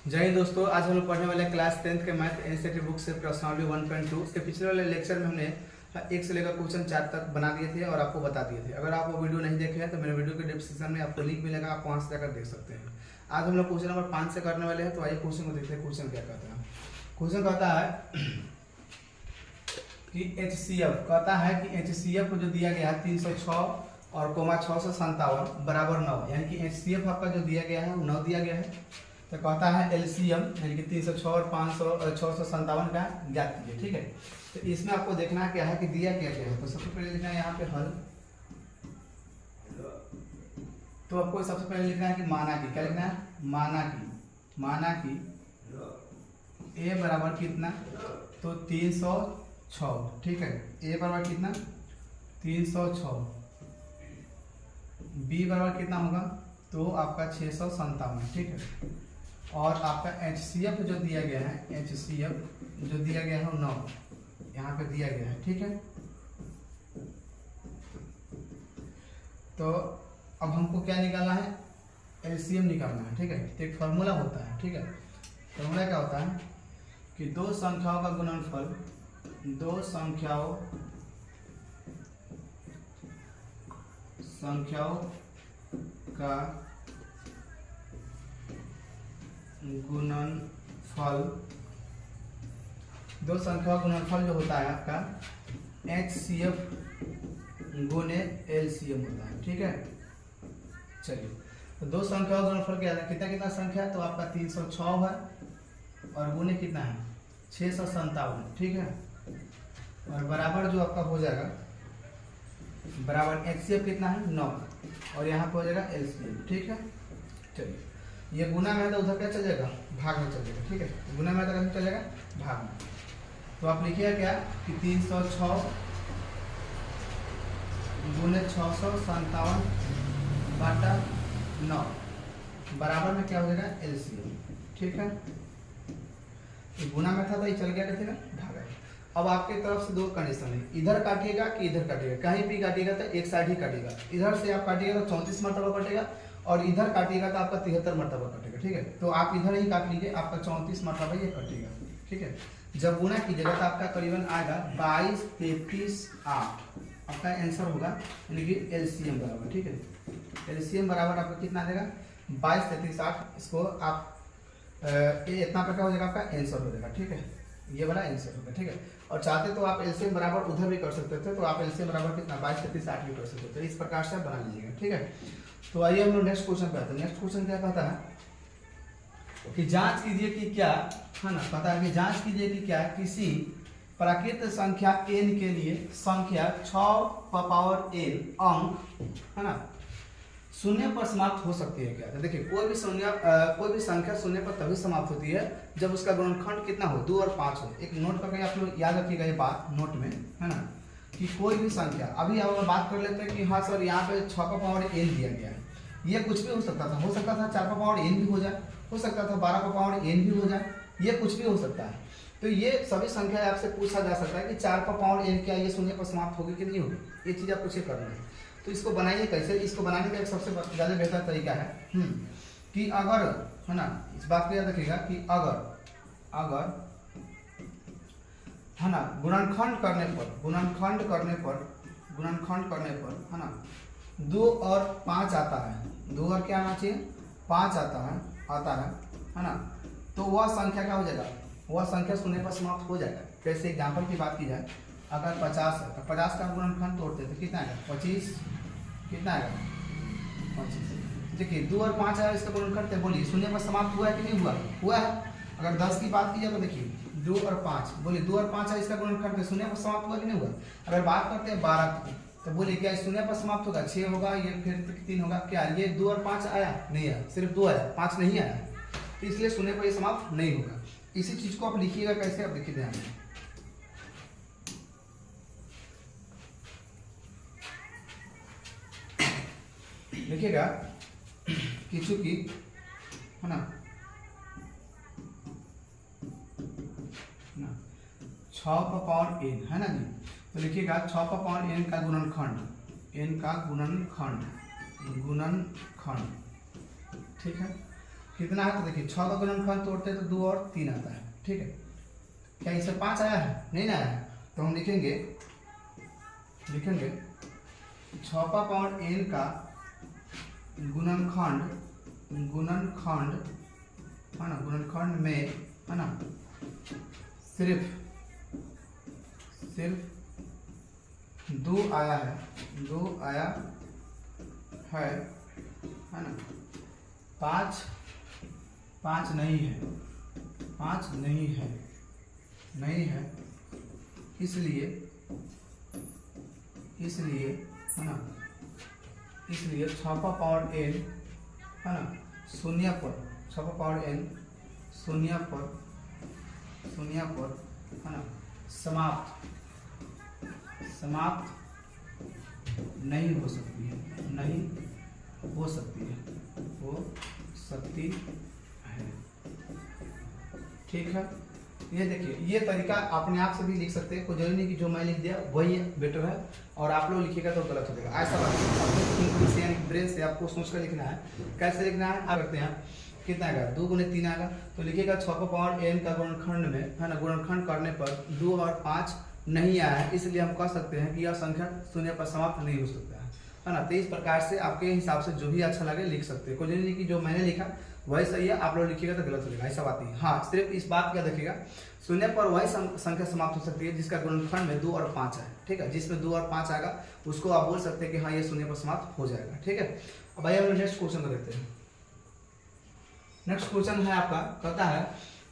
जय हिंद दोस्तों, आज हम लोग पढ़ने वाले क्लास 10th के मैथ एनसीईआरटी बुक से प्रश्नावली 1.2। इसके पिछले वाले लेक्चर में हमने 1 से लेकर क्वेश्चन 4 तक बना दिए थे और आपको बता दिए थे। अगर आप वो वीडियो नहीं देखे हैं तो मेरे वीडियो के डिस्क्रिप्शन में आपको लिंक मिलेगा, आप वहां से जाकर देख सकते हैं। आज हम लोग क्वेश्चन नंबर 5 से करने वाले हैं, तो आइए क्वेश्चन को देखते हैं। क्वेश्चन क्या कहता है? क्वेश्चन कहता है कि HCF को जो दिया गया है 306 और 657 बराबर 9, यानी कि HCF आपका जो दिया गया है वो 9 दिया गया है। तो कहता है एलसीएम यानी कि 306 और 657 का ज्ञात कीजिए। ठीक है, तो इसमें आपको देखना क्या है कि दिया क्या क्या है। तो सबसे पहले लिखना है यहाँ पे हल। तो आपको सबसे पहले लिखना है कि माना की, क्या लिखना है? माना की ए बराबर कितना? तो 306। ठीक है, ए बराबर कितना? 306। बी बराबर कितना होगा? तो आपका 657। ठीक है, और आपका HCF जो दिया गया है, HCF जो दिया गया है वो 9 यहाँ पे दिया गया है। ठीक है, तो अब हमको क्या निकालना है? LCM निकालना है। ठीक है, तो एक फार्मूला होता है। ठीक है, फार्मूला क्या होता है कि दो संख्याओं का गुणनफल, दो संख्याओं का गुणनफल, दो संख्या गुणनफल जो होता है आपका HCF गुने LCM होता है। ठीक है, चलिए, तो दो संख्या गुणनफल क्या है? कितना कितना संख्या है? तो आपका 306 है और गुने कितना है? 657। ठीक है, और बराबर जो आपका हो जाएगा, बराबर HCF कितना है? 9, और यहाँ पे हो जाएगा LCM। ठीक है, चलिए, ये गुना में है तो उधर क्या चल जाएगा? भाग में चल जाएगा। ठीक है, गुना में है तो कैसे चल जाएगा? भाग में। तो आप लिखिएगा क्या कि 306 गुने 657 बटा 9 बराबर में क्या हो जाएगा? LCM। ठीक है, तो गुना में था तो ये चल गया कैसे? भागा। अब आपके तरफ से दो कंडीशन है, इधर काटिएगा कि इधर काटिएगा। कहीं भी काटिएगा तो एक साइड ही काटिएगा। इधर से आप काटिएगा तो 34 मरतबा कटेगा, और इधर काटिएगा तो आपका 73 मरतबा कटेगा। ठीक है, तो आप इधर ही काट लीजिए, आपका 34 मरतबा ये कटेगा। ठीक है, जब गुना कीजिएगा तो आपका करीबन आएगा 22, 33, 8 आपका आंसर होगा, यानी कि LCM बराबर। ठीक है, LCM बराबर आपका कितना आ जाएगा? 22, 33, 8। इसको आप ये इतना पर क्या हो जाएगा? आपका आंसर हो जाएगा। ठीक है, ये वाला आंसर होगा। ठीक है, और चाहते तो आप LCM बराबर उधर भी कर सकते थे, तो आप LCM बराबर कितना? 22, 33, 8 भी कर सकते थे। इस प्रकार से बना लीजिएगा। ठीक है, तो आइए हम लोग नेक्स्ट क्वेश्चन पे आते हैं। नेक्स्ट क्वेश्चन क्या कहता है कि जांच कीजिए कि क्या है ना, पता है कि जांच कीजिए कि क्या किसी प्राकृत संख्या n के लिए संख्या 6n अंक है ना शून्य पर समाप्त हो सकती है क्या? तो देखिए, कोई भी संख्या शून्य पर तभी समाप्त होती है जब उसका गुणनखंड कितना हो? 2 और 5 हो। एक नोट करके आप लोग याद रखिएगा ये बात नोट में, है ना, कि कोई भी संख्या, अभी अब बात कर लेते हैं कि हाँ सर यहाँ पे 6 का पावर n दिया गया है। ये कुछ भी हो सकता था 4 का पावर n भी हो जाए, हो सकता था 12 का पावर n भी हो जाए, ये कुछ भी हो सकता है। तो ये सभी संख्या आपसे पूछा जा सकता है कि 4 का पावर n क्या ये शून्य पर समाप्त होगी कि नहीं होगी? ये चीज़ आपको चेक करना है। तो इसको बनाइए कैसे? इसको बनाने का एक सबसे ज़्यादा बेहतर तरीका है कि अगर, है ना, इस बात को याद रखिएगा कि अगर है ना गुणनखंड करने पर है ना 2 और 5 आता है, 2 और क्या आना चाहिए? 5 आता है ना, तो वह संख्या क्या हो जाएगा? वह संख्या शून्य पर समाप्त हो जाएगा। कैसे? एग्जाम्पल की बात की जाए, अगर 50 है तो 50 का गुणनखंड तोड़ते तो कितना आएगा? 25। कितना आएगा? 25। देखिए 2 और 5 आया, इसका गुणनखंड तो बोलिए शून्य पर समाप्त हुआ है कि नहीं हुआ? हुआ है। अगर 10 की बात की जाए तो देखिए 2 और 5, बोलिए 2 और 5 है, इसका गुणनखंड शून्य पर समाप्त हुआ कि नहीं हुआ? अगर बात करते हैं 12 की, तो बोलिए क्या शून्य पर समाप्त होगा? 6 होगा, ये फिर 3 होगा। क्या ये 2 और 5 आया? नहीं आया, सिर्फ 2 आया, 5 नहीं आया, तो इसलिए शून्य पर ये समाप्त नहीं होगा। इसी चीज को आप लिखिएगा कैसे? आप देखिए ध्यान में, लिखिएगा कि चूंकि है ना 6 का पावर n है ना जी, तो लिखिएगा 6 का पावर n का गुणनखंड, ठीक है। कितना है, तो देखिए 6 का गुणनखंड तोड़ते हैं तो 2 और 3 आता है, ठीक है। क्या इससे 5 आया है? नहीं ना आया है, तो हम लिखेंगे 6 पावर n का गुणनखंड है ना, गुणनखंड में है ना सिर्फ 2 आया है, 2 आया है ना, 5 नहीं है, 5 नहीं है, इसलिए है ना, इसलिए 6 पावर n है ना शून्य पर, 6 पावर n शून्य पर है ना समाप्त नहीं हो सकती है, हो सकती है, ठीक है। ये देखिए, ये तरीका अपने आप से भी लिख सकते हैं, कोई जरूरी नहीं कि जो मैं लिख दिया वही बेटर है और आप लोग लिखिएगा तो गलत हो जाएगा। ऐसा बात अपने यानी ब्रेन से आपको सोच कर लिखना है। कैसे लिखना है आप करते हैं, कितना आएगा 2 गुने 3 आएगा, तो लिखिएगा 6 का पावर n का गुणनखंड में है ना, गुणनखंड करने पर 2 और 5 नहीं आया है, इसलिए हम कह सकते हैं कि यह संख्या शून्य पर समाप्त नहीं हो सकता है ना। तो इस प्रकार से आपके हिसाब से जो भी अच्छा लगे लिख सकते हैं, कोई जरूरी नहीं कि जो मैंने लिखा वही सही है, आप लोग लिखिएगा तो गलत हो जाएगा, ऐसा बात नहीं। हाँ, सिर्फ इस बात का देखिएगा, शून्य पर वही संख्या समाप्त हो सकती है जिसका गुणनखंड में 2 और 5 है, ठीक है। जिसमें 2 और 5 आएगा उसको आप बोल सकते हैं कि हाँ ये शून्य पर समाप्त हो जाएगा, ठीक है। अब आइए हम नेक्स्ट क्वेश्चन को देखते हैं। नेक्स्ट क्वेश्चन है आपका, कहता है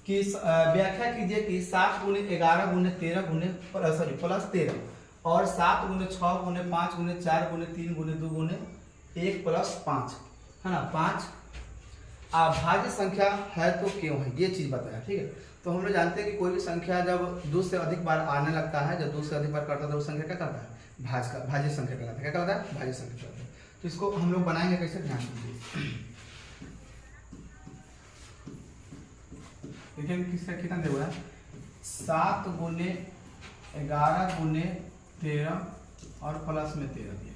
कि व्याख्या कीजिए कि 7 गुने 11 गुने 13 गुने प्लस 13 और 7 गुने 6 गुने 5 गुने 4 गुने 3 गुने 2 गुने 1 प्लस 5 है ना 5 अभाज्य संख्या है तो क्यों है, ये चीज बताया, ठीक है। तो हम लोग जानते हैं कि कोई भी संख्या जब 2 से अधिक बार आने लगता है, जब 2 से अधिक बार करता है तो उस संख्या क्या करता है, भाज्य संख्या कहलाता है। क्या कहलाता है? भाज्य संख्या कहलाता है। तो इसको हम लोग बनाएंगे कैसे, ध्यान दीजिए। देखिए किसका कितना दे हुआ है, 7 गुने 11 गुने 13 और प्लस में 13 दिया।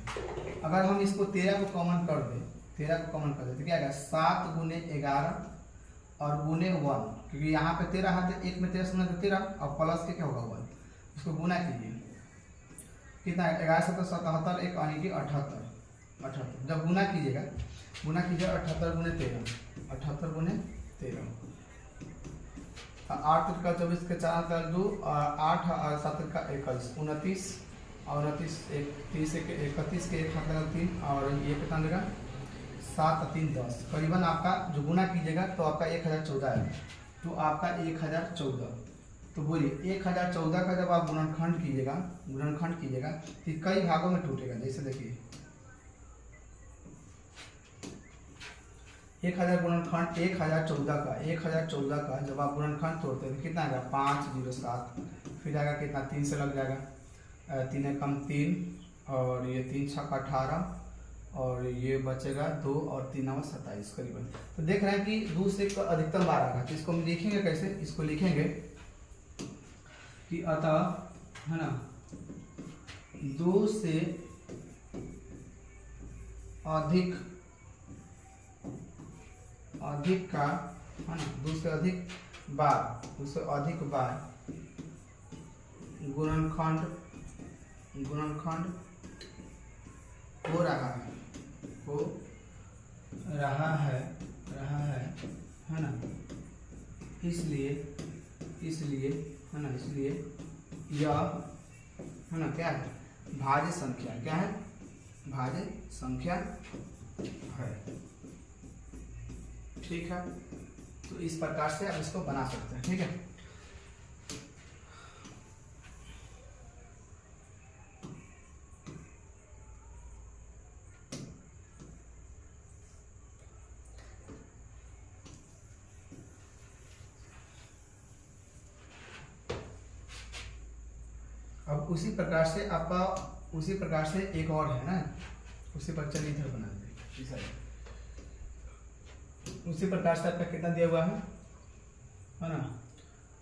अगर हम इसको 13 को कॉमन कर दें, 13 को कॉमन कर दें तो क्या आएगा, 7 गुने 11 और गुने 1, क्योंकि यहाँ पे 13 है तो 1 में 13 सुना तो 13 और प्लस के क्या होगा 1, इसको गुना कीजिए, कितना है 11 से 77 1 यानी कि 78। जब गुना कीजिएगा, गुना कीजिए 78 गुने 13, 78 गुने 13, 8 का 24 के 4 का 2 और 8 और 7 का 21, 29 और 29 30 के 31 के 1 हाथ लगा 3 और ये कितना देगा 7 3 10, करीबन आपका जो गुना कीजिएगा तो आपका 1014 है, तो आपका 1014। तो बोलिए 1014 का जब आप गुणनखंड कीजिएगा तो कई भागों में टूटेगा। जैसे देखिए 1000 गुणनखंड 1014 का जब आप गुणनखंड तोड़ते हैं तो कितना आएगा 507, फिर आएगा कितना 3 से लग जाएगा, 3 कम 3 और ये 3 6 का 18 और ये बचेगा 2 और 3 9 27 करीबन। तो देख रहे हैं कि 2 से अधिकतम बार आएगा, तो इसको हम लिखेंगे कैसे, इसको लिखेंगे कि अतः है ना 2 से अधिक का है ना 2 से अधिक बार गुणनखंड हो रहा है ना, इसलिए यह है ना क्या है, भाज्य संख्या है, ठीक है। तो इस प्रकार से आप इसको बना सकते हैं, ठीक है। अब उसी प्रकार से एक और है ना, उसी पर चलिए इधर बना दें। उसी प्रकार से आपका कितना दिया हुआ है ना,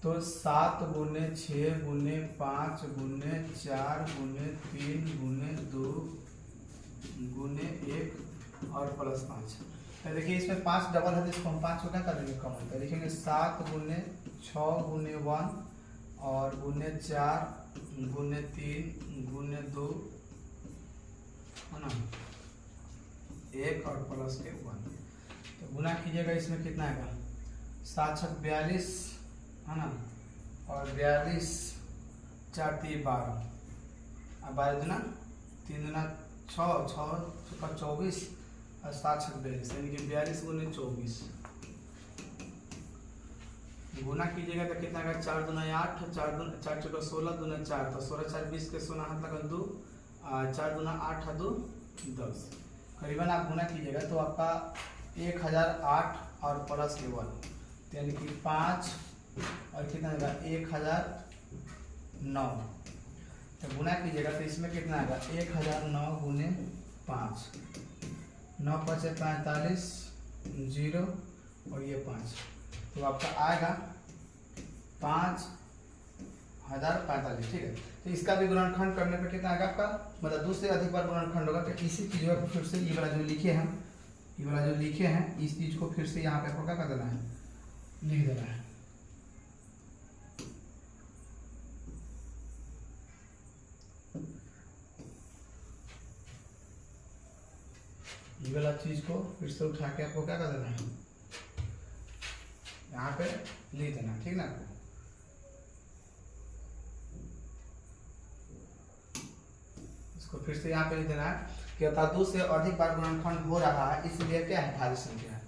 तो 7 गुने 6 गुने 5 गुने 4 गुने 3 गुने 2 गुने 1 और प्लस 5, तो देखिए इसमें 5 डबल है तो इसको हम 5 को क्या कर देंगे कॉमन, तो लिखेंगे 7 गुने 6 गुने 1 और गुने 4 गुने 3 गुने 2 है ना 1 और प्लस के 1। तो गुना कीजिएगा, इसमें कितना आएगा 7 छक 42 है ना, और 42 4 3 12 और 12 दूना 3 दूना 6 6 छक्का 24 और 7 छक 42 यानी कि 42 गुने 24 गुना कीजिएगा तो कितना आएगा 4 दूना 8 4 चौका 16 दूना 4 तो 16 4 20 के 16 हाथ लगा 2 4 दूना 8 2 10 करीबन आप गुना कीजिएगा तो आपका 1008 और प्लस के 1 यानी कि 5 और कितना आएगा 1009। तो गुना कीजिएगा तो इसमें कितना आएगा 1009 गुने 5 9 5 45 0 और ये 5 तो आपका आएगा 5045। ठीक है, तो इसका भी गुणनखंड करने पर कितना आएगा आपका, मतलब 2 से अधिक बार गुणनखंड होगा। तो इसी चीज़ को फिर से ये वाला जो लिखे हैं, ये वाला जो लिखे हैं इस चीज़ को फिर से यहाँ पे आपको क्या कर देना है, लिख देना है। ये वाला चीज को फिर से उठा के आपको क्या कर देना है, यहाँ पे लिख देना, ठीक ना। इसको फिर से यहाँ पे लिख देना है कि अर्थात 2 से अधिक बार गुणनखंड हो रहा है, इसलिए क्या है भाज्य संख्या है।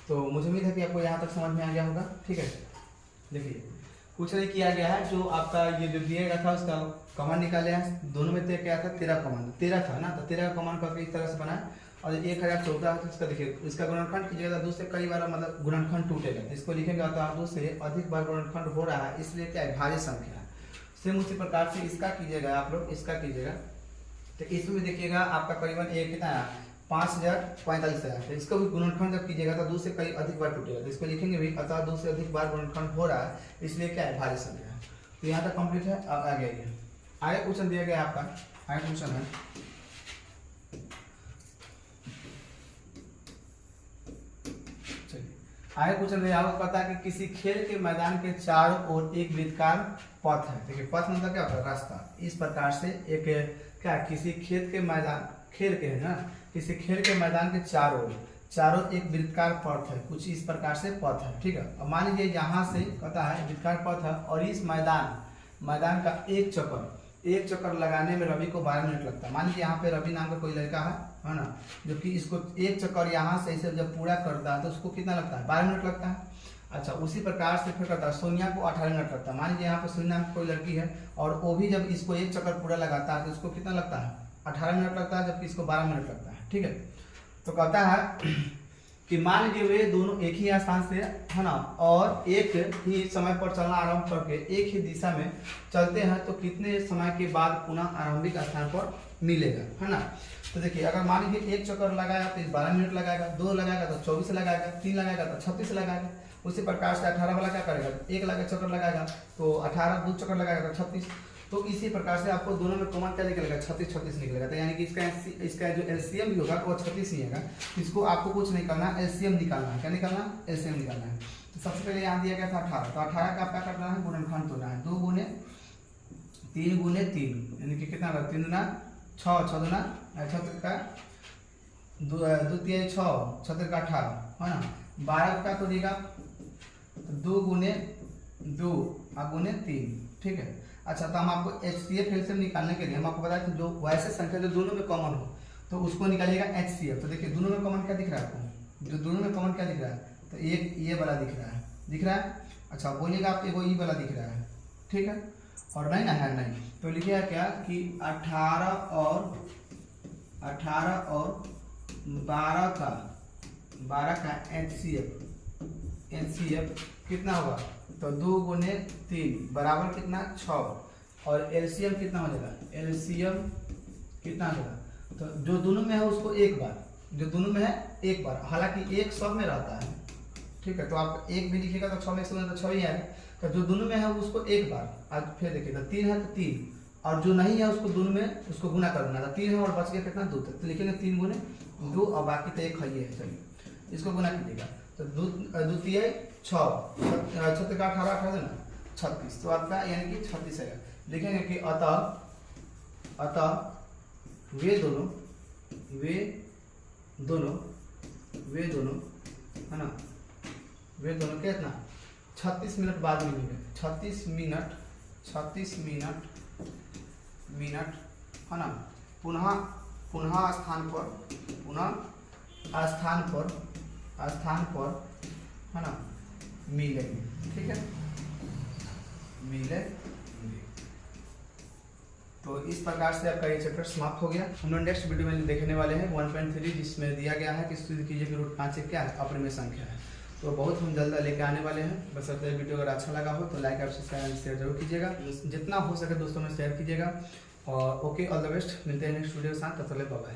तो मुझे उम्मीद है कि आपको यहाँ तक समझ में आ गया होगा। ठीक है, देखिए कुछ नहीं किया गया है, जो आपका ये जो दिया गया था उसका कॉमन निकाले हैं। दोनों में तो क्या था 13 कॉमन, 13 था ना, तो 13 कॉमन करके इस तरह से बना। और 1014 है तो इसका देखिए इसका गुणनखंड कीजिएगा 2 से कई बार मतलब गुणनखंड टूटेगा, इसको लिखेंगे तो 2 से अधिक बार गुणनखंड हो रहा है, इसलिए क्या है भाज्य संख्या है। सेम उसी प्रकार से इसका कीजिएगा, आप लोग इसका कीजिएगा तो इसमें देखिएगा आपका करीबन एक कितना है 5045 है। तो इसका भी गुणनखंड जब कीजिएगा तो 2 से कई अधिक बार टूटेगा, तो इसको लिखेंगे भी अतः 2 से अधिक बार गुणनखंड हो रहा है, इसलिए क्या है भाज्य संख्या है। तो यहाँ तक कंप्लीट है। अब आगे आइए, आगे क्वेश्चन दिया गया आपका, आगे क्वेश्चन है आगे क्वेश्चन में आपको पता है कि किसी खेल के मैदान के चारों ओर एक वृत्ताकार पथ है। देखिए पथ मतलब क्या होता है, रास्ता। इस प्रकार से एक क्या किसी खेल के मैदान, खेल के है ना, किसी खेल के मैदान के चारों एक वृत्ताकार पथ है, कुछ इस प्रकार से पथ है। ठीक है, अब मान लीजिए यहाँ से कहता है वृत्ताकार पथ है और इस मैदान का एक चक्कर लगाने में रवि को 12 मिनट लगता है। मान लीजिए यहाँ पे रवि नाम का कोई लड़का है ना, जो कि इसको एक चक्कर यहाँ से इसे जब पूरा करता है तो उसको कितना लगता है 12 मिनट लगता है। अच्छा, उसी प्रकार से फिर करता है सोनिया को 18 मिनट लगता है। मान लीजिए यहाँ पे सोनिया नाम की कोई लड़की है और वो भी जब इसको एक चक्कर पूरा लगाता है तो उसको कितना लगता है 18 मिनट लगता है, जबकि इसको 12 मिनट लगता है। ठीक है, तो कहता है कि मान लीजिए वे दोनों एक ही स्थान से है ना और एक ही समय पर चलना आरंभ करके एक ही दिशा में चलते हैं तो कितने समय के बाद पुनः आरंभिक स्थान पर मिलेगा, है ना। तो देखिए अगर मान लीजिए एक चक्कर लगाएगा तो 12 मिनट लगाएगा, 2 लगाएगा तो 24 लगाएगा, 3 लगाएगा तो 36 लगाएगा। उसी प्रकार से 18 वाला क्या करेगा, एक चक्कर लगाएगा तो 18, 2 चक्कर लगाएगा तो 36। तो इसी प्रकार से आपको दोनों में कॉमन क्या निकलेगा 36 निकलेगा। तो यानी कि इसका जो एलसीएम भी होगा वो 36 ही होगा। इसको आपको कुछ नहीं करना, एलसीएम निकालना है। क्या निकालना, एलसीएम निकालना है। तो सबसे पहले यहाँ दिया गया था 18, तो 18 का क्या करना है गुणनखंड होना है 2 गुने 3 गुने 3 यानी कि कितना होगा 3 गुना 6, 6 गुना 6 का 2 3 6 6 का 18 है ना। 12 का तो देगा 2 गुने 2 गुने 3। ठीक है, अच्छा तो हम आपको HCF एलसीएम निकालने के लिए हम आपको बताया कि जो वैसे संख्या जो दोनों में कॉमन हो तो उसको निकालिएगा HCF। तो देखिए दोनों में कॉमन क्या दिख रहा है आपको, जो दोनों में कॉमन क्या दिख रहा है, तो एक ये वाला दिख रहा है। अच्छा बोलिएगा आप एगो ये वाला दिख रहा है, ठीक है, और नहीं ना है नहीं, तो लिखिएगा क्या कि 18 और 12 का HCF कितना होगा, तो 2 गुने 3 बराबर कितना 6 और एलसीएम कितना हो जाएगा, एलसीएम कितना होगा, तो जो दोनों में है उसको एक बार, जो दोनों में है एक बार, हालांकि एक सब में रहता है। ठीक है, तो आप एक भी लिखिएगा तो 6 में 6 ही आएगा, तो जो दोनों में है उसको एक बार। आज फिर देखिएगा 3 है तो 3 और जो नहीं है उसको दोनों में उसको गुना कर देना था। 3 है और बच गया कितना 2, तो लिखेंगे 3 गुने 2 और बाकी तो 1 है। चलिए इसको गुना कीजिएगा तो द्वितीय 6 6 का 18 18 ना 36, तो आपका यानी कि 36 आएगा। लिखेंगे कि अतः वे दोनों है ना, वे दोनों कितना 36 मिनट बाद मिलेंगे, 36 मिनट है ना, पुनः स्थान पर है ना मिलेंगे। ठीक है, मिलेंगे। तो इस प्रकार से आपका ये चैप्टर समाप्त हो गया। हम लोग नेक्स्ट वीडियो में देखने वाले हैं 1.3, जिसमें दिया गया है कि सिद्ध कीजिए कि रूट 5 क्या है, अपरिमेय संख्या है। तो बहुत हम जल्द लेके आने वाले हैं। बस अगर वीडियो अगर अच्छा लगा हो तो लाइक और शेयर जरूर कीजिएगा, जितना हो सके दोस्तों में शेयर कीजिएगा। और ओके, ऑल द बेस्ट, मिलते हैं नेक्स्ट वीडियो के साथ, तब तक बाय बाय।